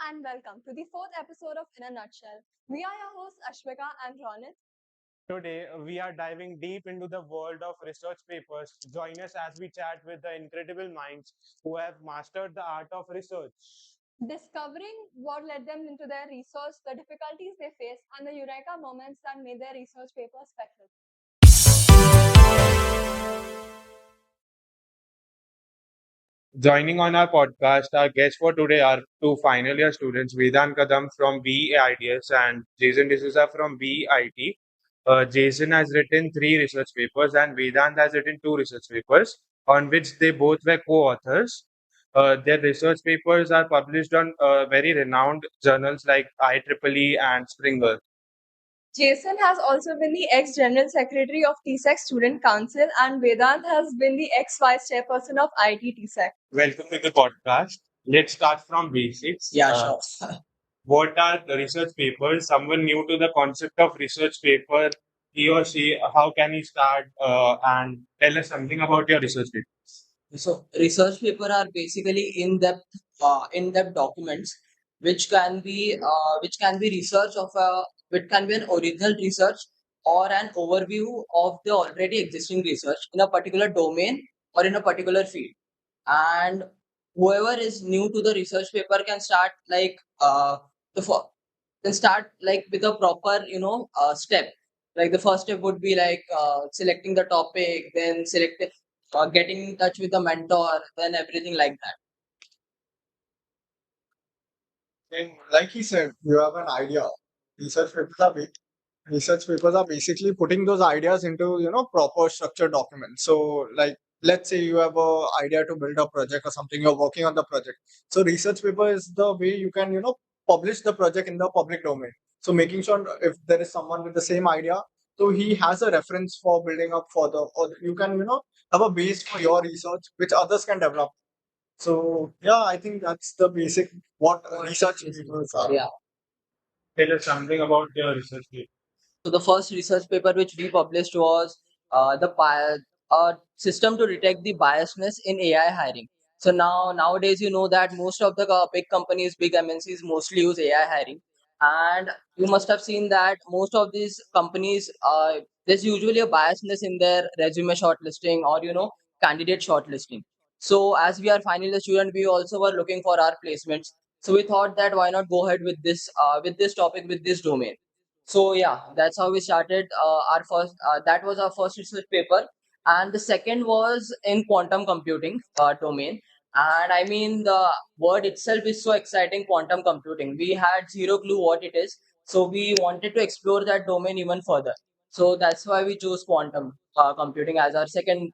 and welcome to the fourth episode of In a Nutshell. We are your hosts Ashwika and Ronit. Today, we are diving deep into the world of research papers. Join us as we chat with the incredible minds who have mastered the art of research. Discovering what led them into their research, the difficulties they face, and the eureka moments that made their research paper special. Joining on our podcast, our guests for today are two final year students, Vedant Kadam from BIDS and Jason D'Souza from BIT. Jason has written three research papers and Vedant has written two research papers on which they both were co-authors. Their research papers are published on very renowned journals like IEEE and Springer. Jason has also been the ex General Secretary of TSEC Student Council, and Vedant has been the ex Vice Chairperson of IETE TSEC. Welcome to the podcast. Let's start from basics. Yeah, sure. What are the research papers? Someone new to the concept of research paper, he or she, how can he start and tell us something about your research paper? So research paper are basically in-depth documents which can be research of a which can be an original research or an overview of the already existing research in a particular domain or in a particular field. And whoever is new to the research paper can start the fir- can start like with a proper step. Like the first step would be selecting the topic, then getting in touch with the mentor, then everything like that. And like he said, you have an idea. Research papers are research papers are basically putting those ideas into proper structured documents. So like let's say you have a idea to build a project or something, you're working on the project. So research paper is the way you can publish the project in the public domain. So making sure if there is someone with the same idea, so he has a reference for building up further, or you can have a base for your research which others can develop. So yeah, I think that's the basic what research papers are. Yeah. Tell us something about your research paper. So the first research paper which we published was a system to detect the biasness in AI hiring. So nowadays you know that most of the big companies, big MNCs mostly use AI hiring, and you must have seen that most of these companies there's usually a biasness in their resume shortlisting or candidate shortlisting. So as we are final year student, we also were looking for our placements. So we thought that why not go ahead with this topic, with this domain. So yeah, that's how we started our first. That was our first research paper, and the second was in quantum computing domain. And I mean, the word itself is so exciting. Quantum computing. We had zero clue what it is, so we wanted to explore that domain even further. So that's why we chose quantum computing as our second.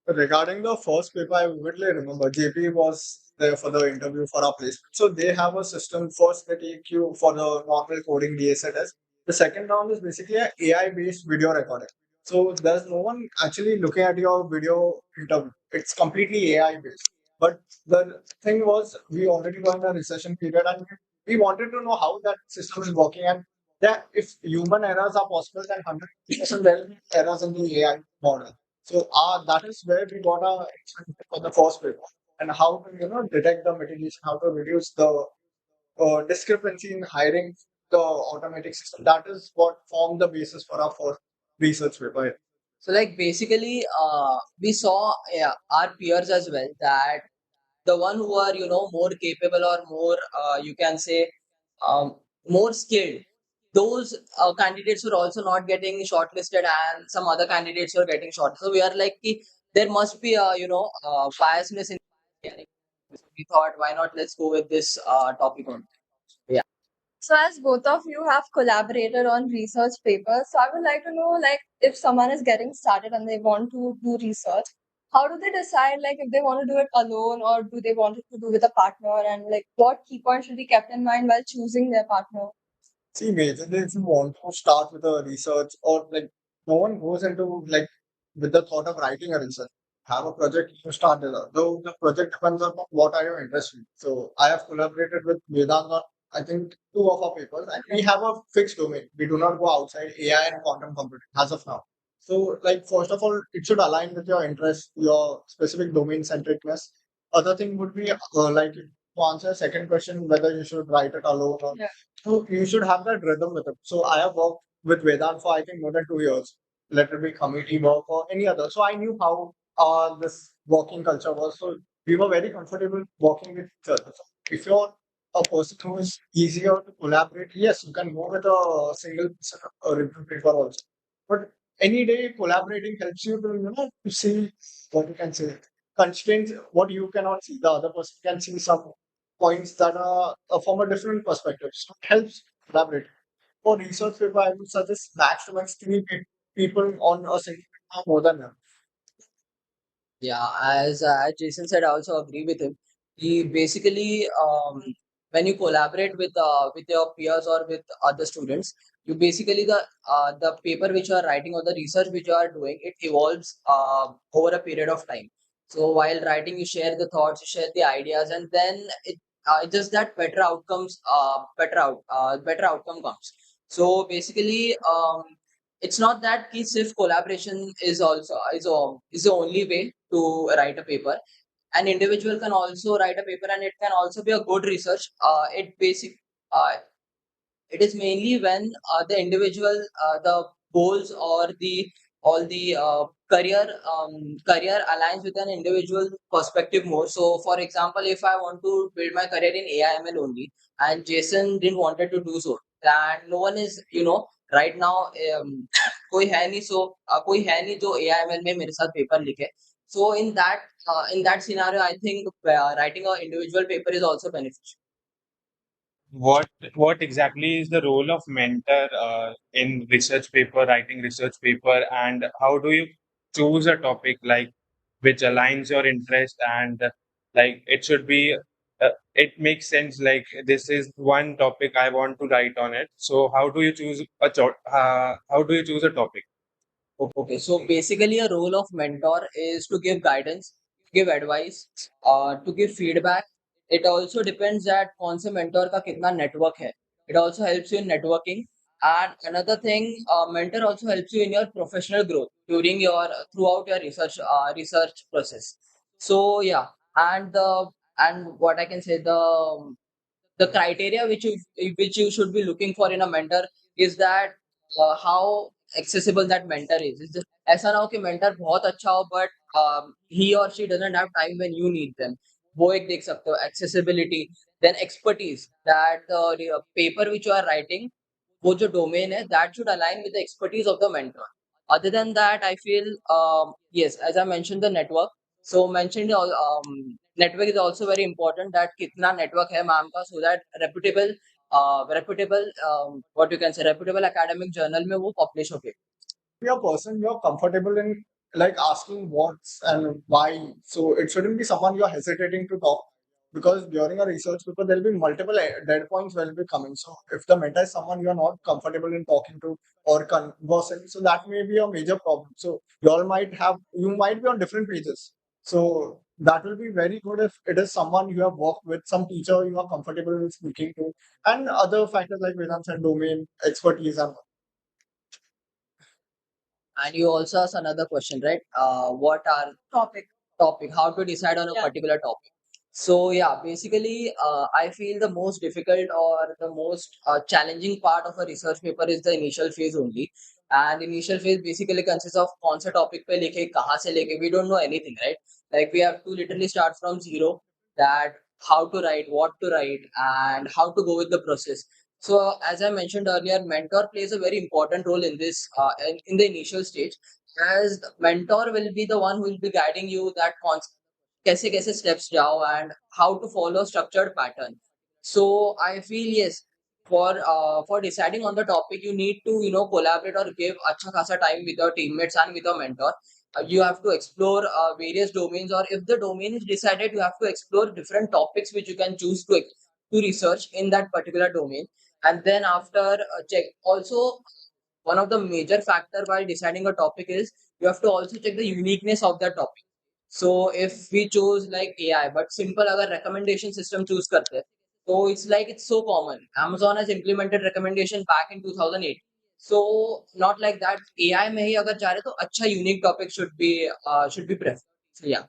Regarding the first paper, I vividly remember JP was there for the interview for our placement. So they have a system. First, they take you for the normal coding DSA test. The second round is basically an AI based video recording. So there's no one actually looking at your video interview. It's completely AI based. But the thing was, we already were in a recession period and we wanted to know how that system is working and that if human errors are possible, then 100% there will be errors in the AI model. So that is where we got our experiment for the first paper and how to detect the mitigation, how to reduce the discrepancy in hiring the automatic system. That is what formed the basis for our first research paper. So like basically, we saw our peers as well that the one who are more capable or more you can say um, more skilled, those candidates were also not getting shortlisted and some other candidates were getting short. So we are like ki, there must be a biasness in hiring. So we thought why not, let's go with this topic on. Yeah. So, as both of you have collaborated on research papers, so I would like to know, like, if someone is getting started and they want to do research, how do they decide, like, if they want to do it alone or do they want it to do with a partner, and like, what key points should be kept in mind while choosing their partner? See, majorly if you want to start with a research or like no one goes into like with the thought of writing a research. Have a project you start with. Though the project depends on what are you interested in. So I have collaborated with Vedant on I think two of our papers and we have a fixed domain. We do not go outside AI and quantum computing as of now. So like first of all, it should align with your interest, your specific domain centricness. Other thing would be like to answer the second question, whether you should write it alone or so you should have that rhythm with it. So I have worked with Vedant for I think more than 2 years. Let it be committee work or any other. So I knew how this working culture was. So we were very comfortable working with each other. So if you're a person who is easier to collaborate, yes, you can go with a single person or review paper also. But any day collaborating helps you to to see what you can say constraints what you cannot see. The other person can see some points that are from a different perspective. So it helps collaborate. For research paper, I would suggest max to max three people on a single paper more than that. Yeah, as Jason said, I also agree with him. He basically, when you collaborate with your peers or with other students, you basically the paper which you are writing or the research which you are doing, it evolves over a period of time. So while writing, you share the thoughts, you share the ideas, and then it just that better outcome comes. So basically, it's not that key SIF collaboration is the only way to write a paper. An individual can also write a paper, and it can also be a good research. Uh, it is mainly when the goals or the all the career aligns with an individual perspective more. So, for example, if I want to build my career in AIML only, and Jason didn't wanted to do so, and no one is right now कोई है नहीं सो कोई है नहीं जो AIML में मेरे साथ पेपर लिखे. So in that scenario, I think writing an individual paper is also beneficial. What exactly is the role of mentor in research paper, writing research paper, and how do you choose a topic like which aligns your interest and like it should be it makes sense like this is one topic I want to write on it. So how do you choose how do you choose a topic? Okay, so basically, a role of mentor is to give guidance, to give advice, to give feedback. It also depends that कौन से mentor का कितना network है. It also helps you in networking. And another thing, mentor also helps you in your professional growth during your throughout your research process. So yeah, and what I can say the criteria which you should be looking for in a mentor is that how accessible that mentor is. It's just, ऐसा ना हो कि mentor बहुत अच्छा हो but he or she doesn't have time when you need them. वो एक देख सकते हो accessibility, then expertise that the paper which you are writing वो जो domain है that should align with the expertise of the mentor. Other than that, I feel yes, as I mentioned the network. So mentioned network is also very important that कितना network है ma'am का so that reputable what you can say reputable academic journal में वो publish हो के. Be a person you're comfortable in like asking what's and why. So it shouldn't be someone you're hesitating to talk because during a research paper there'll be multiple dead points will be coming. So if the mentor is someone you're not comfortable in talking to or conversing, so that may be a major problem. So you might be on different pages. So that will be very good if it is someone you have worked with, some teacher you are comfortable with speaking to, and other factors like Vedant said, domain expertise and And you also asked another question, right? What are topic? How to decide on a particular topic? So yeah, basically, I feel the most difficult or the most challenging part of a research paper is the initial phase only. And initial phase basically consists of कौन सा topic पे लिखे, कहाँ से लेके. We don't know anything, right? Like we have to literally start from zero. That how to write, what to write, and how to go with the process. So, as I mentioned earlier, mentor plays a very important role in this in the initial stage, as the mentor will be the one who will be guiding you that कैसे कैसे steps जाओ and how to follow structured pattern. So I feel yes, for deciding on the topic, you need to collaborate or give अच्छा खासा time with your teammates and with your mentor. You have to explore various domains, or if the domain is decided, you have to explore different topics which you can choose to research in that particular domain. And then after check also one of the major factor while deciding a topic is you have to also check the uniqueness of that topic. So if we choose like AI but simple अगर recommendation system choose करते हैं, so it's so common. Amazon has implemented recommendation back in 2008. So not like that. AI में ही अगर जा रहे तो अच्छा unique topic should be preferred. So yeah.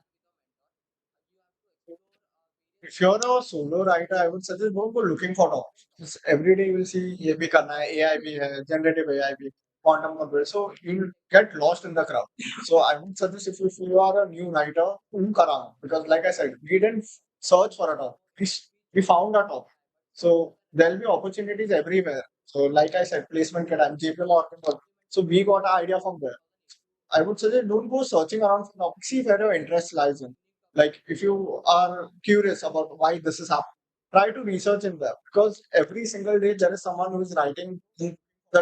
If you're a solo writer, I would suggest don't go looking for topics. Just every day you will see ये भी करना है, AI भी है, generative AI भी, quantum computer. So you'll get lost in the crowd. So I would suggest if you are a new writer, look around because like I said, we didn't search for a topic. We found a topic. So there'll be opportunities everywhere. So like I said, placement Kadam, JPL Organ. So we got an idea from there. I would suggest don't go searching around for topics. See where your interest lies in. Like if you are curious about why this is happening, try to research in there because every single day there is someone who is writing the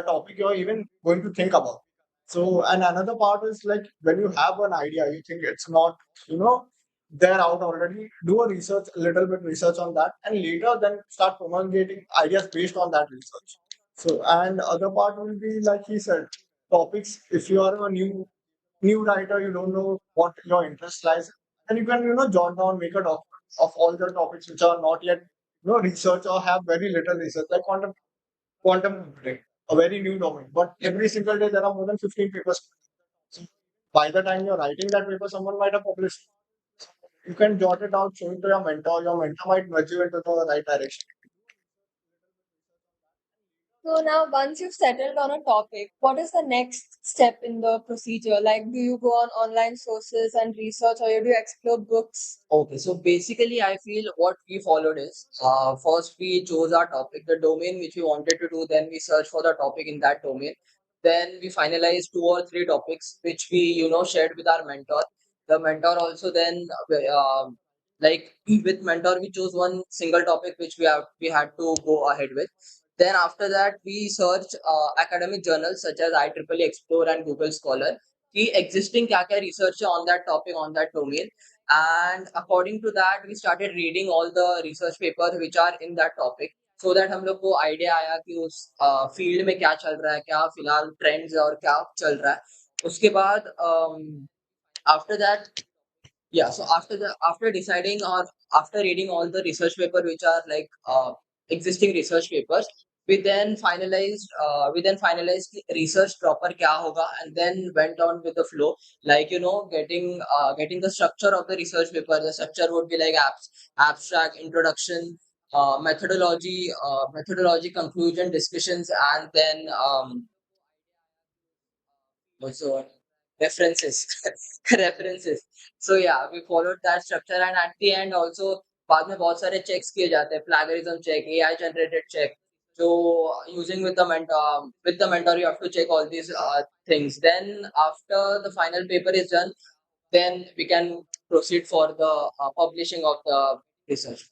topic you're even going to think about. So and another part is like when you have an idea, you think it's not, you know, there out already. Do a research, a little bit research on that, and later then start promulgating ideas based on that research. So and other part will be like he said, topics. If you are a new writer, you don't know what your interest lies, and you can jot down, make a document of all the topics which are not yet research or have very little research, like quantum computing, a very new domain. But every single day there are more than 15 papers. So by the time you're writing that paper, someone might have published. You can jot it out, show it to your mentor. Your mentor might nudge you into the right direction. So now, once you've settled on a topic, what is the next step in the procedure? Like, do you go on online sources and research, or do you explore books? Okay, so basically, I feel what we followed is first we chose our topic, the domain which we wanted to do, then we search for the topic in that domain. Then we finalized two or three topics which we, shared with our mentor. The mentor also then, like with mentor, we chose one single topic which we had to go ahead with. Then after that, we searched academic journals such as IEEE Explore and Google Scholar. कि existing क्या क्या research है on that topic on that domain, and according to that we started reading all the research papers which are in that topic, so that हम लोग को idea आया कि उस field में क्या चल रहा है, क्या फिलहाल trends है और क्या चल रहा है. उसके बाद after that, yeah, so after deciding or after reading all the research paper which are like existing research papers, we then finalized the research proper kya hoga, and then went on with the flow, like getting the structure of the research paper. The structure would be like abstract, introduction, methodology, conclusion, discussions, and then also references. references. So yeah, we followed that structure, and at the end also बाद में बहुत सारे checks किए जाते हैं, plagiarism check, AI generated check. So using with the mentor, you have to check all these things. Then after the final paper is done, then we can proceed for the publishing of the research.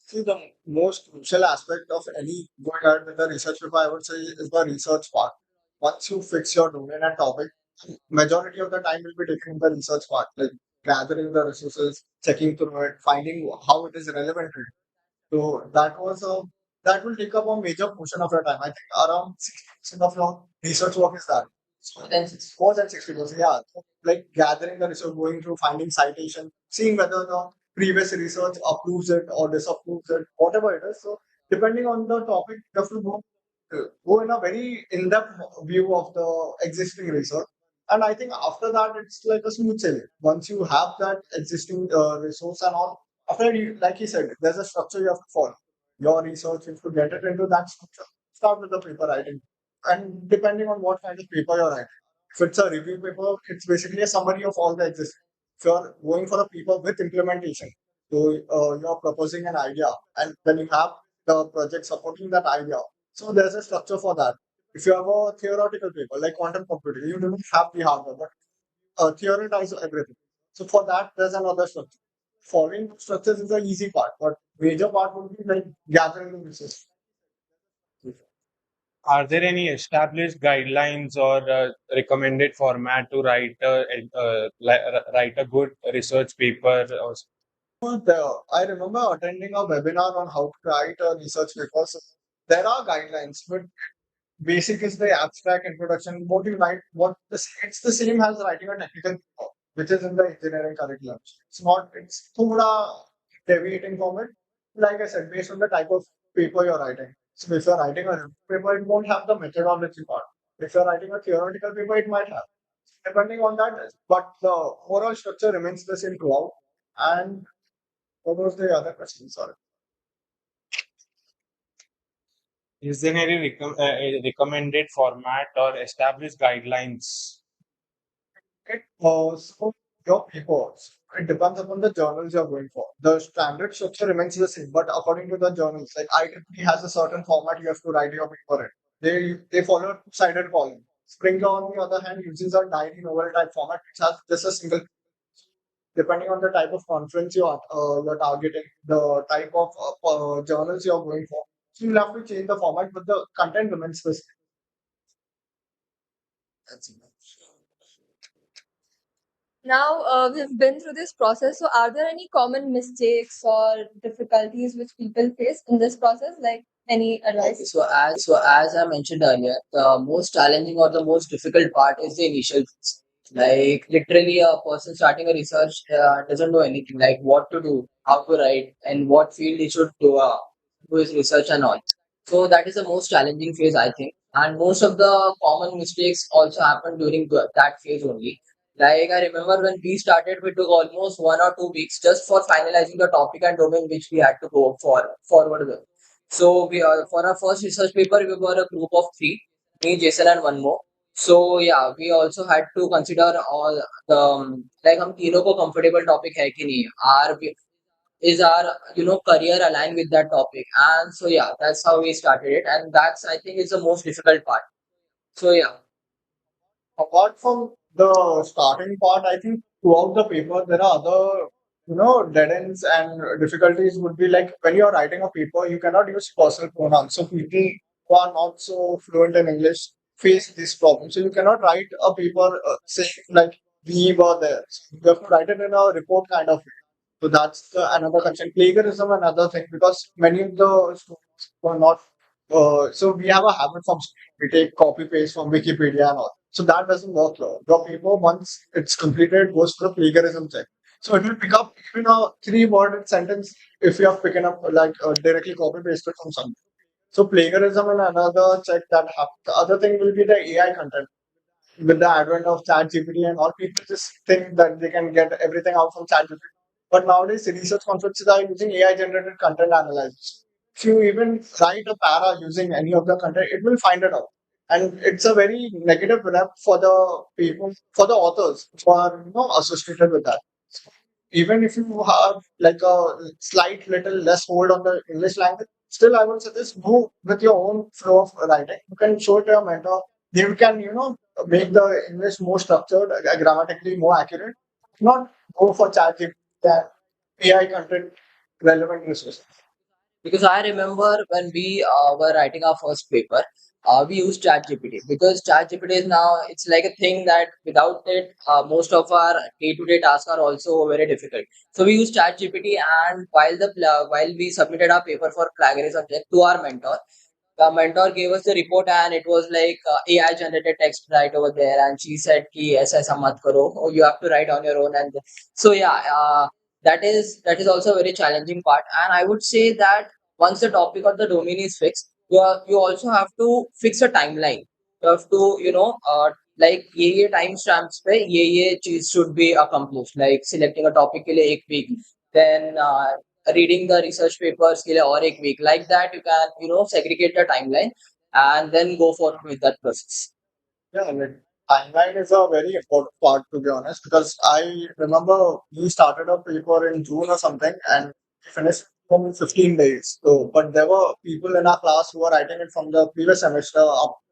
See, the most crucial aspect of any going ahead with the research paper, I would say, is the research part. Once you fix your domain and topic, majority of the time will be taken in the research part, like gathering the resources, checking through it, finding how it is relevant to you. So that will take up a major portion of your time. I think around 60% of your research work is that. So Then more than 60%, yeah. So, like gathering the research, going through, finding citation, seeing whether the previous research approves it or disapproves it, whatever it is. So depending on the topic, you have to go in a very in-depth view of the existing research. And I think after that, it's like a smooth sailing. Once you have that existing resource and all, after you, like you said, there's a structure you have to follow. Your research, if you get it into that structure, start with the paper writing. And depending on what kind of paper you're writing, if it's a review paper, it's basically a summary of all the existing. If you're going for a paper with implementation, so you're proposing an idea, and then you have the project supporting that idea. So there's a structure for that. If you have a theoretical paper like quantum computing, you don't have the hardware, but theoretize everything. So for that, there's another structure. Following structures is the easy part, but major part would be like gathering the resources. Are there any established guidelines or recommended format to write a good research paper? Or I remember attending a webinar on how to write a research paper. So there are guidelines, but basic is the abstract introduction. What you write, it's the same as writing a technical paper, which is in the engineering curriculum. It's not, it's thoda deviating from it. Like I said, based on the type of paper you're writing. So if you're writing a review paper, it won't have the methodology part. If you're writing a theoretical paper, it might have. Depending on that, but the overall structure remains the same throughout. And What was the other question? Sorry. Is there any a recommended format or established guidelines? So your papers, it depends upon the journals you're going for. The standard structure remains the same, but according to the journals, like IEEE has a certain format you have to write your paper in. They follow a two-sided column. Springer, on the other hand, uses a diary novel type format, which has just a single. Depending on the type of conference you're targeting, the type of journals you're going for, so you'll have to change the format, but the content remains the same. That's enough. Now, we've been through this process. So, are there any common mistakes or difficulties which people face in this process? Like any Okay, advice? so as I mentioned earlier, the most challenging or the most difficult part is the initial phase. Like literally, a person starting a research doesn't know anything, like what to do, how to write, and what field he should do his research and all. So that is the most challenging phase, I think. And most of the common mistakes also happen during that phase only. Like I remember when we started, we took almost 1 or 2 weeks just for finalizing the topic and domain which we had to go forward with. So we for our first research paper, we were a group of three, me, Jason, and one more. So yeah, we also had to consider all the like हम तीनों को comfortable topic है कि नहीं, is our career aligned with that topic, and so yeah, that's how we started it, and that's I think is the most difficult part. So yeah. Apart from the starting part, I think throughout the paper there are other, dead ends and difficulties would be like when you're writing a paper, you cannot use personal pronouns. So people who are not so fluent in English face this problem. So you cannot write a paper saying like we were there. So you have to write it in a report kind of way. So that's another concern. Plagiarism, another thing, because many of the students were not. So we have a habit from school. We take copy paste from Wikipedia and all. So that doesn't work well. Your paper, once it's completed, goes to the plagiarism check. So it will pick up even a three-worded sentence if you have picking up like directly copy pasted from something. So plagiarism and another check that happens. The other thing will be the AI content. With the advent of ChatGPT and all, people just think that they can get everything out from ChatGPT. But nowadays, research conferences are using AI generated content analysis. If you even write a para using any of the content, it will find it out. And it's a very negative rep for the people, for the authors who are associated with that. Even if you have like a slight little less hold on the English language, still I would suggest move with your own flow of writing. You can show it to your mentor. You can, make the English more structured, grammatically more accurate. Not go for ChatGPT and AI content relevant resources. Because I remember when we were writing our first paper, we used ChatGPT because ChatGPT is now it's like a thing that without it, most of our day-to-day tasks are also very difficult. So we used ChatGPT, and while we submitted our paper for plagiarism check to our mentor, the mentor gave us the report, and it was like AI generated text right over there, and she said ki aisa mat karo, or you have to write on your own. And so yeah, that is also a very challenging part, and I would say that once the topic or the domain is fixed, you also have to fix a timeline. You have to like ये time stamps पे ये चीज should be accomplished, like selecting a topic के लिए एक week, then reading the research papers के लिए और एक week, like that you can segregate the timeline and then go forward with that process. Yeah, like timeline is a very important part to be honest, because I remember we started a paper in June or something and we finished from 15 days. So, but there were people in our class who were writing it from the previous semester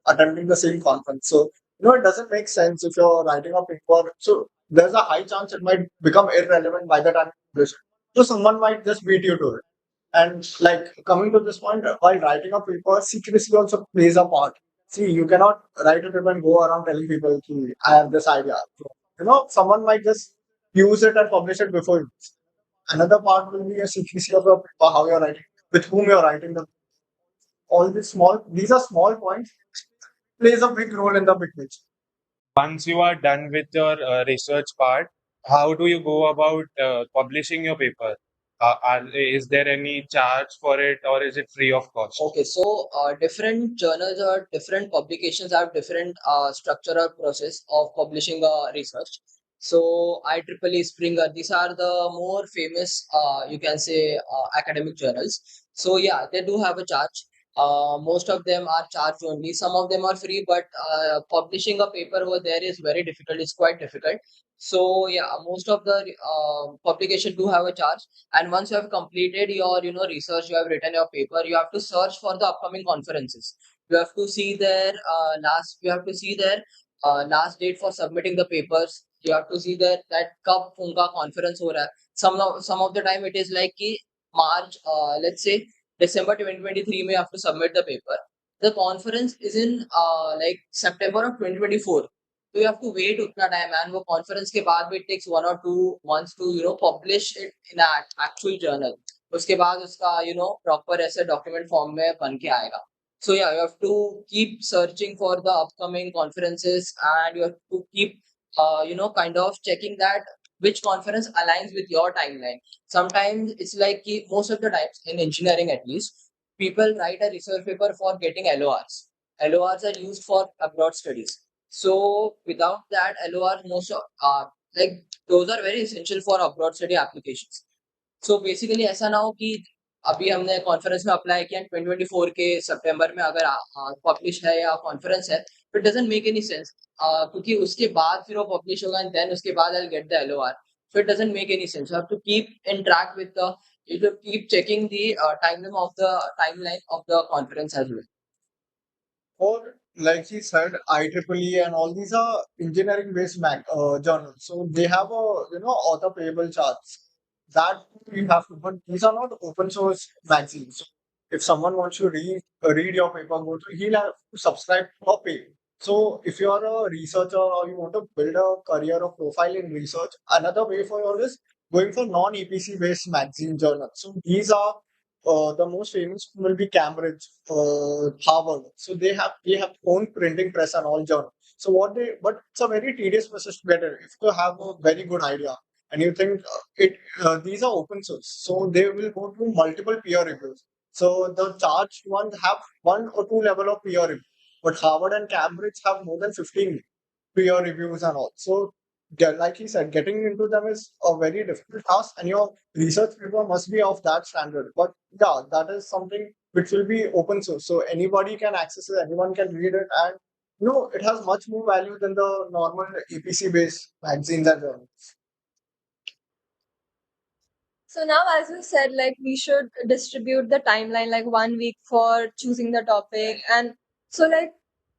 attending the same conference. So, it doesn't make sense if you're writing a paper. So, there's a high chance it might become irrelevant by the time you publish it. So, someone might just beat you to it. And like coming to this point, while writing a paper, secrecy also plays a part. See, you cannot write a paper and go around telling people, "Ki, I have this idea." Someone might just use it and publish it before you. Another part will be a secrecy of your paper, how you're writing, with whom you're writing the. All these are small points, plays a big role in the big picture. Once you are done with your research part, how do you go about publishing your paper? Is there any charge for it, or is it free of cost? Okay, so different journals or different publications have different structure or process of publishing research. So IEEE, Springer, these are the more famous, you can say, academic journals. So yeah, they do have a charge. Most of them are charged only. Some of them are free, but publishing a paper over there is very difficult. It's quite difficult. So yeah, most of the publication do have a charge. And once you have completed your, research, you have written your paper, you have to search for the upcoming conferences. You have to see their You have to see their last date for submitting the papers. You have to see that कब उनका conference हो रहा है. Some of the time it is like कि March, let's say December 2023 में you have to submit the paper. The conference is in like September of 2024. So you have to wait उतना time, and वो conference के बाद भी it takes 1 or 2 months to publish it in an actual journal. उसके बाद उसका proper ऐसे document form में बन के आएगा. So yeah, you have to keep searching for the upcoming conferences, and you have to keep kind of checking that which conference aligns with your timeline. Sometimes it's like most of the times in engineering at least, people write a research paper for getting LORs. LORs are used for abroad studies. So without that LOR, most of like those are very essential for abroad study applications. So basically ऐसा ना हो कि अभी हमने conference में apply किया 2024 के सितंबर में अगर पब्लिश है या कॉन्फ्रेंस है, तो it doesn't make any sense, क्योंकि उसके बाद फिर वो पब्लिश होगा एंड देन उसके बाद I will get the LOR. So it doesn't make any sense. You have to keep in track with you have to keep checking the timeline of the conference as well. Or like he said, IEEE and all these are engineering based journals. So they have a author payable charts that you have to, but these are not open source magazines. So if someone wants to read your paper, he'll have to subscribe or pay. So if you are a researcher or you want to build a career or profile in research, another way for you is going for non-EPC based magazine journals. So these are the most famous will be Cambridge, Harvard. So they have own printing press and all journal. So but it's a very tedious process to get it. If you have a very good idea and you think these are open source, so they will go to multiple peer reviews. So the charged ones have 1 or 2 level of peer review, but Harvard and Cambridge have more than 15 peer reviews and all. So like he said, getting into them is a very difficult task, and your research paper must be of that standard. But yeah, that is something which will be open source, so anybody can access it, anyone can read it, and it has much more value than the normal EPC based magazines and journals. So now, as you said, like we should distribute the timeline like 1 week for choosing the topic. And so, like,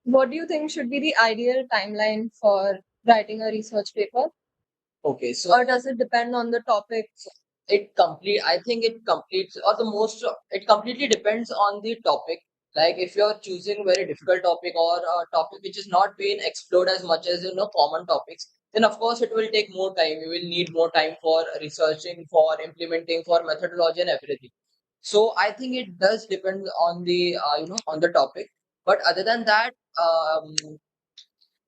what do you think should be the ideal timeline for writing a research paper? Okay, so Or does it depend on the topic? I think it completes, or the most, it completely depends on the topic. Like if you're choosing very difficult topic or a topic which is not being explored as much as common topics, then of course it will take more time. You will need more time for researching, for implementing, for methodology and everything. So I think it does depend on the on the topic. But other than that,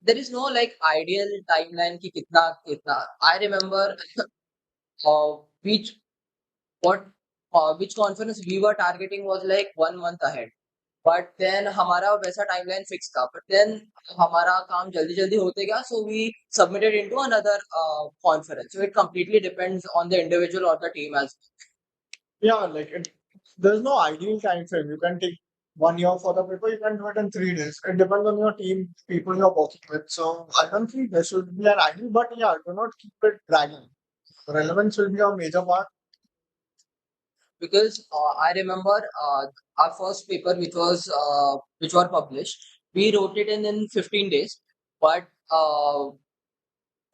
there is no like ideal timeline ki kitna kitna. I remember uh, which what which conference we were targeting was like 1 month ahead. But then हमारा वैसा timeline fix था. But then हमारा काम जल्दी जल्दी होते गया, so we submitted into another conference. So it completely depends on the individual or the team as well. Yeah, there's no ideal time frame. You can take 1 year for the paper, you can do it in 3 days. It depends on your team, people you're working with. So I don't think there should be an ideal, but yeah, do not keep it dragging. Relevance will be a major part. Because I remember our first paper which were published, we wrote it in 15 days, but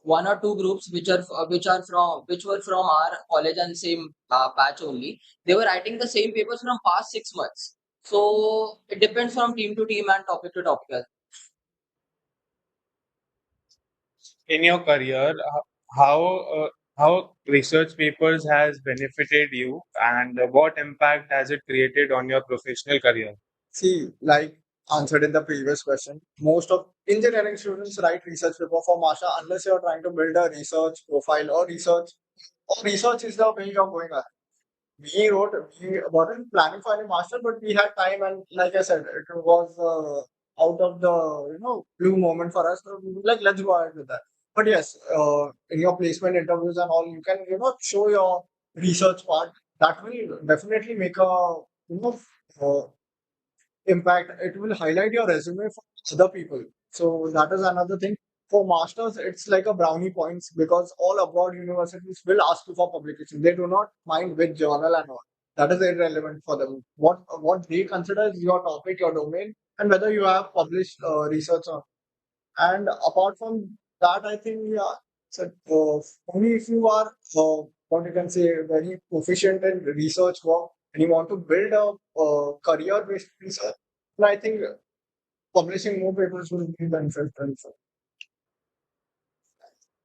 1 or 2 groups which were from our college and same batch only, they were writing the same papers from past 6 months. So it depends from team to team and topic to topic. In your career, how how research papers has benefited you, and what impact has it created on your professional career? See, like answered in the previous question, most of engineering students write research paper for Masha unless you're trying to build a research profile or research is the way you're going ahead. We weren't planning for any master, but we had time, and like I said, it was out of the blue moment for us. So we were like, let's go ahead with that. But yes, in your placement interviews and all, you can show your research part. That will definitely make a uh, impact. It will highlight your resume for other people. So that is another thing. For masters, it's like a brownie points because all abroad universities will ask you for publication. They do not mind which journal and all. That is irrelevant for them. What they consider is your topic, your domain, and whether you have published research or. And apart from that, I think yeah. So only if you are what you can say very proficient in research work and you want to build a career based research, then I think publishing more papers will be beneficial.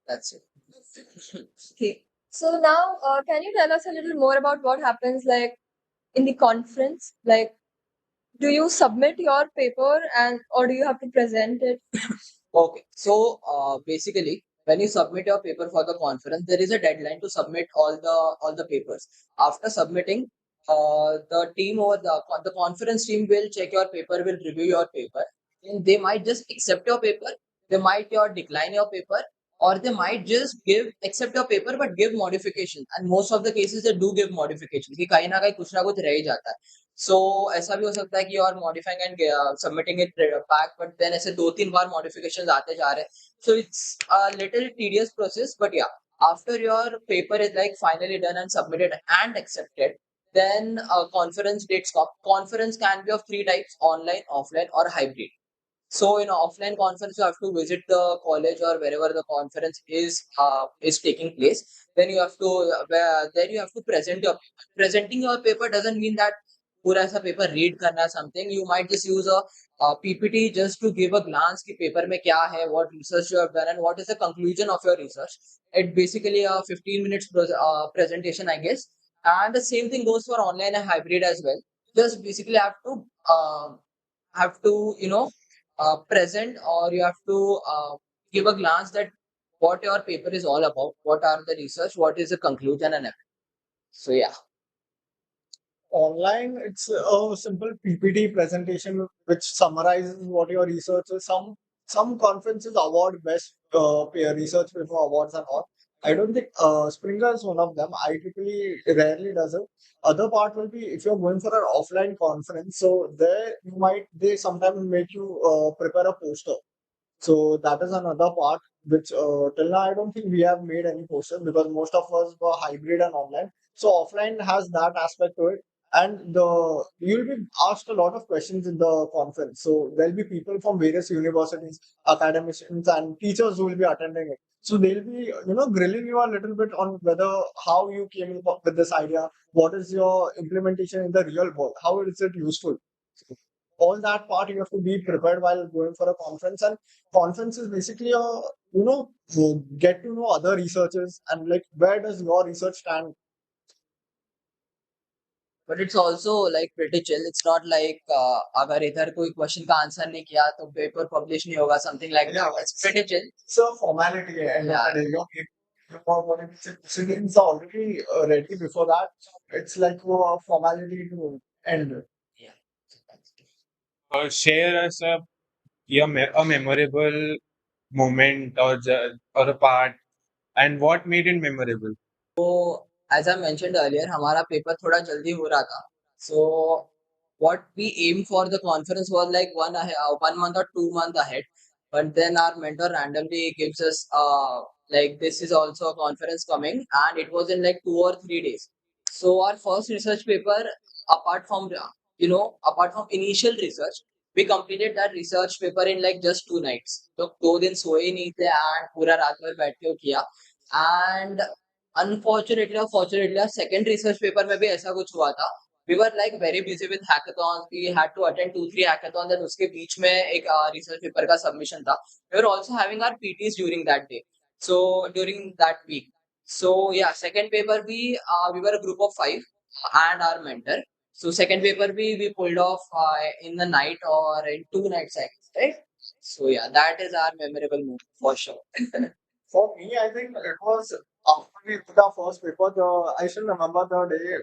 That's it. Okay. So now, can you tell us a little more about what happens like in the conference? Like, do you submit your paper and or do you have to present it? Okay, so basically, when you submit your paper for the conference, there is a deadline to submit all the papers. After submitting, the team or the conference team will check your paper, will review your paper, and they might just accept your paper, they might your decline your paper, or they might just give accept your paper but give modification. And most of the cases they do give modification. कि कहीं ना कुछ रह ही जाता है. So ऐसा भी हो सकता है कि you are modifying and submitting it back, but then ऐसे 2-3 बार modifications आते जा रहे हैं. So it's a little tedious process, but yeah, after your paper is like finally done and submitted and accepted, then conference dates come. Conference can be of three types: online, offline, or hybrid. So in an offline conference, you have to visit the college or wherever the conference is taking place. Then you have to then you have to present your paper. Presenting your paper doesn't mean that पूरा ऐसा paper read करना something. You might just use a PPT just to give a glance कि paper में क्या है, what research you have done, and what is the conclusion of your research. It basically a 15 minutes presentation, I guess. And the same thing goes for online and hybrid as well. Just basically have to present, or you have to give a glance that what your paper is all about, what are the research, what is the conclusion and everything. So yeah. Online, it's a simple PPT presentation which summarizes what your research is. Some conferences award best research paper awards and all. I don't think Springer is one of them. IEEE rarely does it. Other part will be if you're going for an offline conference. So there they sometimes make you prepare a poster. So that is another part which till now I don't think we have made any posters because most of us were hybrid and online. So offline has that aspect to it, and you'll be asked a lot of questions in the conference. So there'll be people from various universities, academicians, and teachers who will be attending it. So they'll be grilling you a little bit on whether how you came up with this idea, what is your implementation in the real world, how is it useful. All that part you have to be prepared while going for a conference, and conference is basically a get to know other researchers and like where does your research stand. But it's also like pretty chill. It's not like अगर इधर कोई question का answer नहीं किया तो paper publish नहीं होगा, something like Yeah, that. It's pretty chill. it's a formality and Yeah. your proceedings are already ready before that. It's like a formality to end. Yeah. Share us a memorable moment or a part, and what made it memorable. So as I mentioned earlier, हमारा paper थोड़ा जल्दी हो रहा था. So what we aim for the conference was like 1 month or 2 month ahead. But then our mentor randomly gives us like this is also a conference coming, and it was in like 2 or 3 days. So our first research paper, apart from apart from initial research, we completed that research paper in like just 2 nights. तो 2 दिन सोए ही नहीं थे and पूरा रात भर बैठ के वो किया. And unfortunately or fortunately, our second research paper में भी ऐसा कुछ हुआ था. We were like very busy with hackathons. We had to attend 2-3 hackathons, and उसके बीच में एक research paper का submission था. We were also having our PTs during that day. So during that week. So yeah, second paper we were a group of 5 and our mentor. So second paper we pulled off in the night or in 2 nights, I guess, right? So yeah, that is our memorable moment for sure. For me, I think it was after we did our first paper. I still remember the day.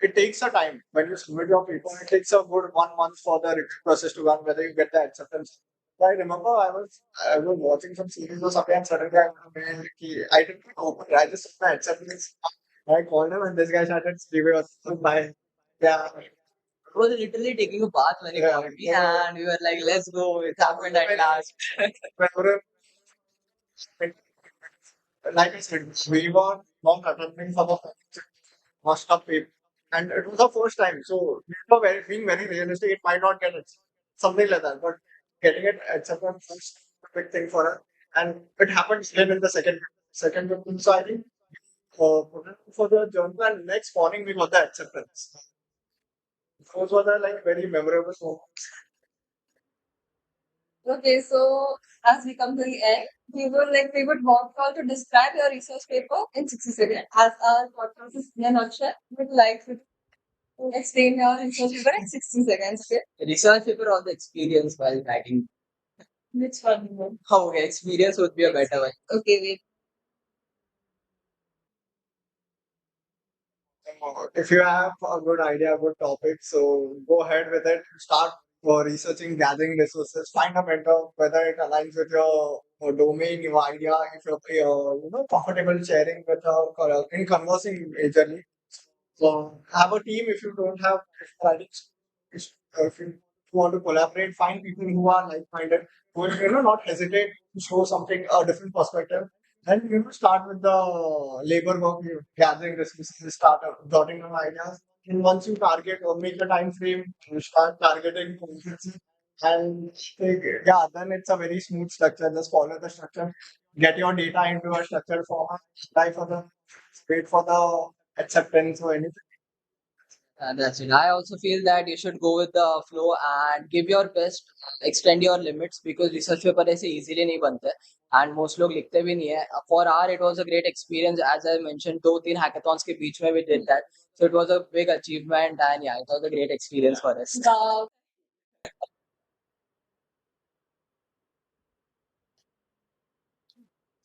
It takes a time when you submit your paper. It takes a good 1 month for the review process to run, whether you get the acceptance. I remember I was watching some series or something, and suddenly I didn't open it. I just took my headset and I called him, and this guy started screaming on my yeah. I was literally taking a bath when he called me, and we were like, "Let's go! It happened at last." Remember, like I said, we were not attending for the first of it, and it was the first time. So we were being very realistic. It might not get it, something like that, but getting it accepted was a big thing for us. And it happened again in the second group. So I think put it for the journal, and next morning we got the acceptance. Those were the like very memorable moments. Okay, so as we come to the end, we would want you all to describe your research paper in 60 seconds. As our podcast is in a nutshell, we would like to explain your research paper in 60 seconds. Okay. Research paper or the experience while writing? Which one? You want? Oh, okay, experience would be a better one. Okay, wait. If you have a good idea, a good topic, so go ahead with it. Start researching, gathering resources, find a mentor, whether it aligns with your domain, your idea, if you're comfortable sharing with in conversing majorly. So have a team if you don't have if you want to collaborate, find people who are like-minded, who will not hesitate to show something a different perspective. And start with the labor work, gathering resources, start jotting down ideas. And once you target or make a time frame, you start targeting conferences. And yeah, then it's a very smooth structure. Just follow the structure, get your data into a structured format, apply for the wait for the acceptance or anything. That's it. I also feel that you should go with the flow and give your best, extend your limits because research paper ऐसे easily नहीं बनते and most लोग लिखते भी नहीं है. For our it was a great experience as I mentioned 2-3 hackathons के बीच में we did that, so it was a big achievement and yeah, it was a great experience for us. Wow.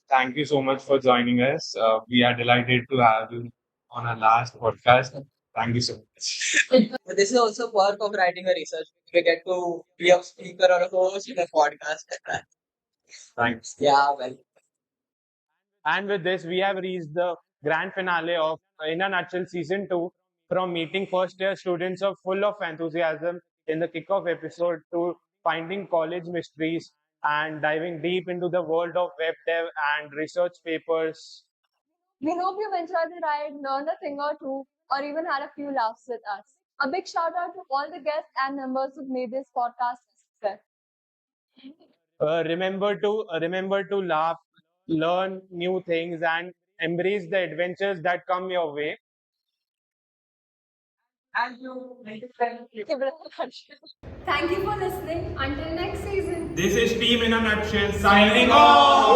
Thank you so much for joining us. We are delighted to have you on our last podcast. Thank you so much. But this is also perk of writing a research. We get to be a speaker or a host in a podcast. Thanks. Yeah, well. And with this, we have reached the grand finale of In a Nutshell Season 2. From meeting first year students of full of enthusiasm in the kickoff episode to finding college mysteries and diving deep into the world of web dev and research papers. We hope you've enjoyed the ride, learned a thing or two, or even had a few laughs with us. A big shout out to all the guests and members who made this podcast a success. Remember to laugh, learn new things, and embrace the adventures that come your way. Thank you for listening. Until next season. This is Team in a Nutshell signing off.